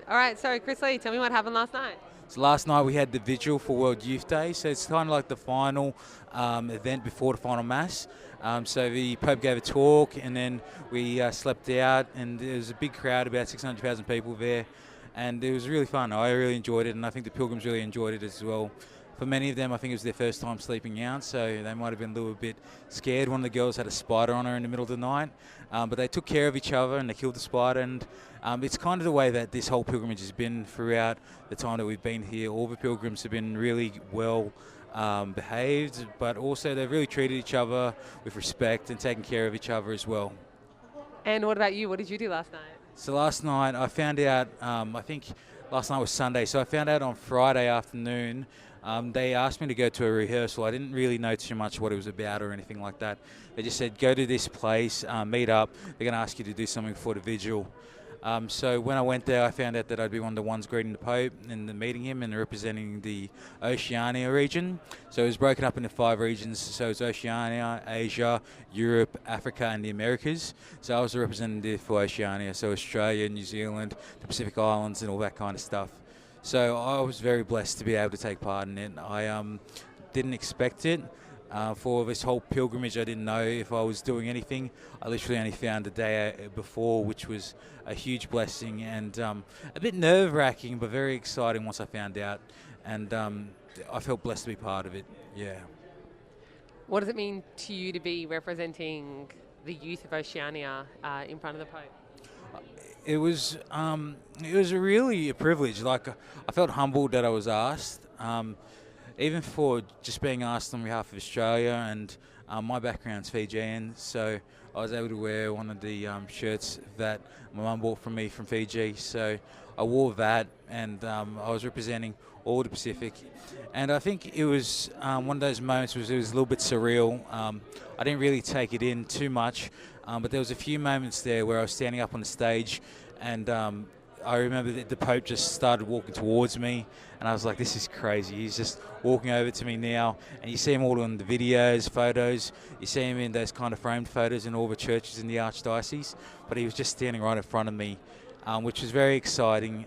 All right, so ChrisLee, tell me what happened last night. So last night we had the vigil for World Youth Day, so it's kind of like the final event before the final mass. So the Pope gave a talk, and then we slept out, and there was a big crowd, about 600,000 people there, and it was really fun. I really enjoyed it, and I think the pilgrims really enjoyed it as well. For many of them, I think it was their first time sleeping out, so they might have been a little bit scared. One of the girls had a spider on her in the middle of the night, but they took care of each other and they killed the spider. And it's kind of the way that this whole pilgrimage has been throughout the time that we've been here. All the pilgrims have been really well behaved, but also they've really treated each other with respect and taken care of each other as well. And what about you? What did you do last night? So last night I found out, I think last night was Sunday, so I found out on Friday afternoon. They asked me to go to a rehearsal. I didn't really know too much what it was about or anything like that. They just said, go to this place, meet up. They're going to ask you to do something for the vigil. So when I went there, I found out that I'd be one of the ones greeting the Pope and meeting him and representing the Oceania region. So it was broken up into 5 regions. So it's Oceania, Asia, Europe, Africa, and the Americas. So I was the representative for Oceania, so Australia, New Zealand, the Pacific Islands, and all that kind of stuff. So I was very blessed to be able to take part in it. I didn't expect it. For this whole pilgrimage, I didn't know if I was doing anything. I literally only found the day before, which was a huge blessing and a bit nerve-wracking, but very exciting once I found out. And I felt blessed to be part of it, yeah. What does it mean to you to be representing the youth of Oceania in front of the Pope? It was really a privilege. Like, I felt humbled that I was asked. Even for just being asked on behalf of Australia, and my background's Fijian, so I was able to wear one of the shirts that my mum bought from me from Fiji. So I wore that, and I was representing all the Pacific. And I think it was one of those moments where it was a little bit surreal. I didn't really take it in too much, but there was a few moments there where I was standing up on the stage, and I remember that the Pope just started walking towards me, and I was like, this is crazy. He's just walking over to me now, and you see him all in the videos, photos. You see him in those kind of framed photos in all the churches in the Archdiocese, but he was just standing right in front of me, which was very exciting.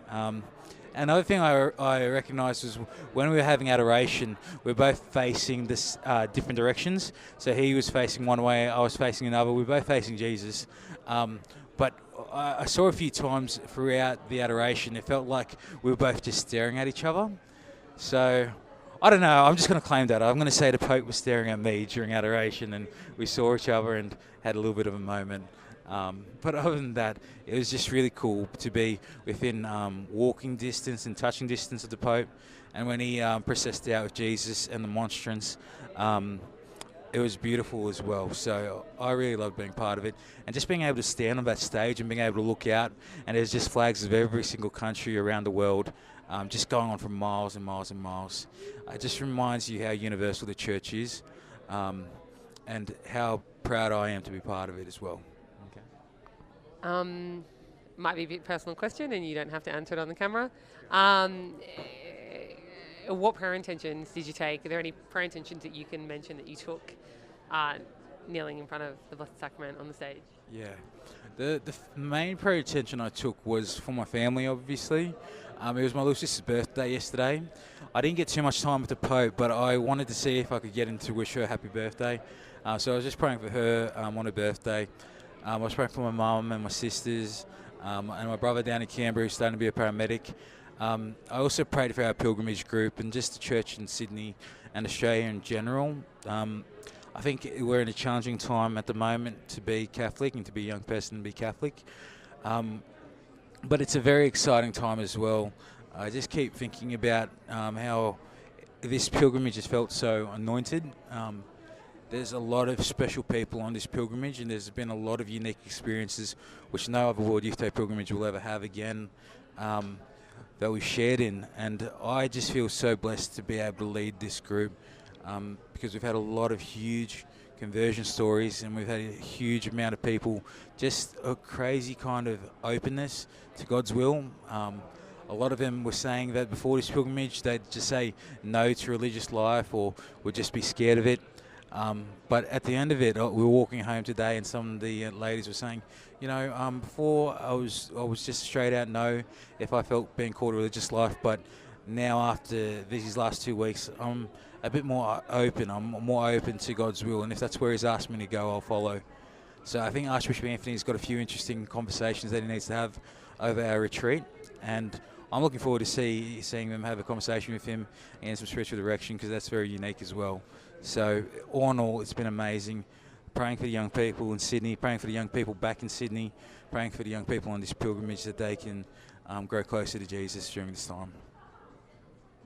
Another thing I recognised was when we were having adoration, we were both facing this different directions. So he was facing one way, I was facing another. We were both facing Jesus. But I saw a few times throughout the adoration, it felt like we were both just staring at each other. So, I don't know, I'm just going to claim that. I'm going to say the Pope was staring at me during adoration, and we saw each other and had a little bit of a moment. But other than that, it was just really cool to be within walking distance and touching distance of the Pope. And when he processed out with Jesus and the monstrance, it was beautiful as well. So I really loved being part of it. And just being able to stand on that stage and being able to look out, and there's just flags of every single country around the world, just going on for miles and miles and miles. It just reminds you how universal the church is, and how proud I am to be part of it as well. Okay. Might be a bit personal question, and you don't have to answer it on the camera. What prayer intentions did you take? Are there any prayer intentions that you can mention that you took kneeling in front of the Blessed Sacrament on the stage? Yeah. The main prayer intention I took was for my family, obviously. It was my little sister's birthday yesterday. I didn't get too much time with the Pope, but I wanted to see if I could get him to wish her a happy birthday. So I was just praying for her on her birthday. I was praying for my mum and my sisters, and my brother down in Canberra who's starting to be a paramedic. I also prayed for our pilgrimage group and just the church in Sydney and Australia in general. I think we're in a challenging time at the moment to be Catholic and to be a young person and be Catholic. But it's a very exciting time as well. I just keep thinking about how this pilgrimage has felt so anointed. There's a lot of special people on this pilgrimage, and there's been a lot of unique experiences which no other World Youth Day pilgrimage will ever have again. That we've shared in, and I just feel so blessed to be able to lead this group, because we've had a lot of huge conversion stories, and we've had a huge amount of people, just a crazy kind of openness to God's will. A lot of them were saying that before this pilgrimage they'd just say no to religious life or would just be scared of it. But at the end of it, we were walking home today, and some of the ladies were saying, Before I was just straight out no if I felt being called a religious life, but now after these last 2 weeks, I'm a bit more open. I'm more open to God's will, and if that's where He's asked me to go, I'll follow. So I think Archbishop Anthony's got a few interesting conversations that he needs to have over our retreat, and I'm looking forward to seeing them have a conversation with him and some spiritual direction, because that's very unique as well. So all in all, it's been amazing. Praying for the young people in Sydney, praying for the young people back in Sydney, praying for the young people on this pilgrimage that they can grow closer to Jesus during this time.